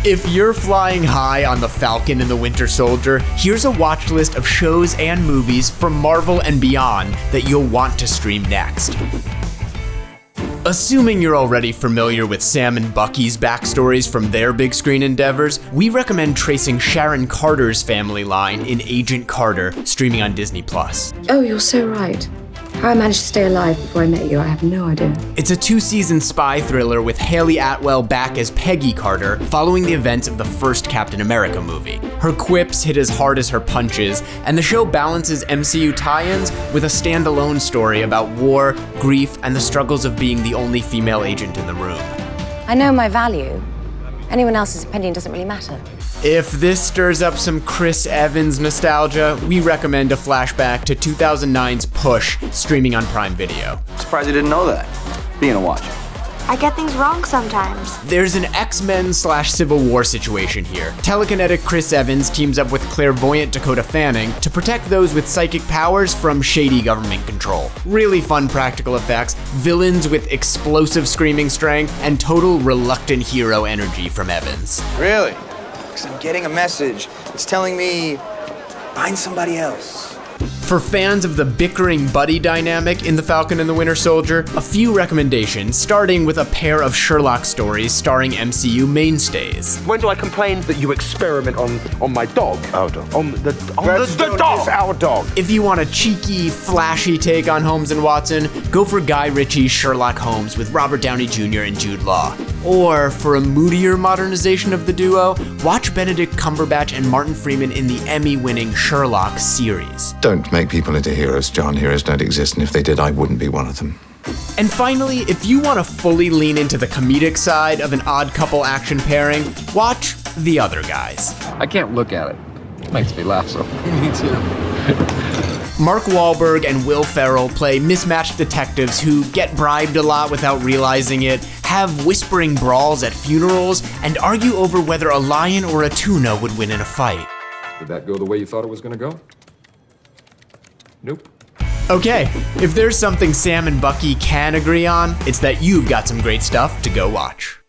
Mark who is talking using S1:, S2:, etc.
S1: If you're flying high on the Falcon and the Winter Soldier, here's a watch list of shows and movies from Marvel and beyond that you'll want to stream next. Assuming you're already familiar with Sam and Bucky's backstories from their big screen endeavors, we recommend tracing Sharon Carter's family line in Agent Carter, streaming on Disney+.
S2: Oh, you're so right. How I managed to stay alive before I met you, I have no idea.
S1: It's a 2-season spy thriller with Haley Atwell back as Peggy Carter following the events of the first Captain America movie. Her quips hit as hard as her punches, and the show balances MCU tie-ins with a standalone story about war, grief, and the struggles of being the only female agent in the room.
S3: I know my value. Anyone else's opinion doesn't really matter.
S1: If this stirs up some Chris Evans nostalgia, we recommend a flashback to 2009's Push, streaming on Prime Video.
S4: Surprised you didn't know that, being a watcher.
S5: I get things wrong sometimes.
S1: There's an X-Men/Civil War situation here. Telekinetic Chris Evans teams up with clairvoyant Dakota Fanning to protect those with psychic powers from shady government control. Really fun practical effects, villains with explosive screaming strength, and total reluctant hero energy from Evans.
S4: Really? Because I'm getting a message. It's telling me, find somebody else.
S1: For fans of the bickering buddy dynamic in The Falcon and the Winter Soldier, a few recommendations, starting with a pair of Sherlock stories starring MCU mainstays.
S6: When do I complain that you experiment on my dog? Our dog. On the dog! It's our dog!
S1: If you want a cheeky, flashy take on Holmes and Watson, go for Guy Ritchie's Sherlock Holmes with Robert Downey Jr. and Jude Law. Or, for a moodier modernization of the duo, watch Benedict Cumberbatch and Martin Freeman in the Emmy-winning Sherlock series.
S7: Don't make people into heroes, John. Heroes don't exist, and if they did, I wouldn't be one of them.
S1: And finally, if you want to fully lean into the comedic side of an Odd Couple action pairing, watch The Other Guys.
S8: I can't look at it. It makes me laugh so. Me too.
S1: Mark Wahlberg and Will Ferrell play mismatched detectives who get bribed a lot without realizing it, have whispering brawls at funerals, and argue over whether a lion or a tuna would win in a fight.
S8: Did that go the way you thought it was gonna go? Nope.
S1: Okay, if there's something Sam and Bucky can agree on, it's that you've got some great stuff to go watch.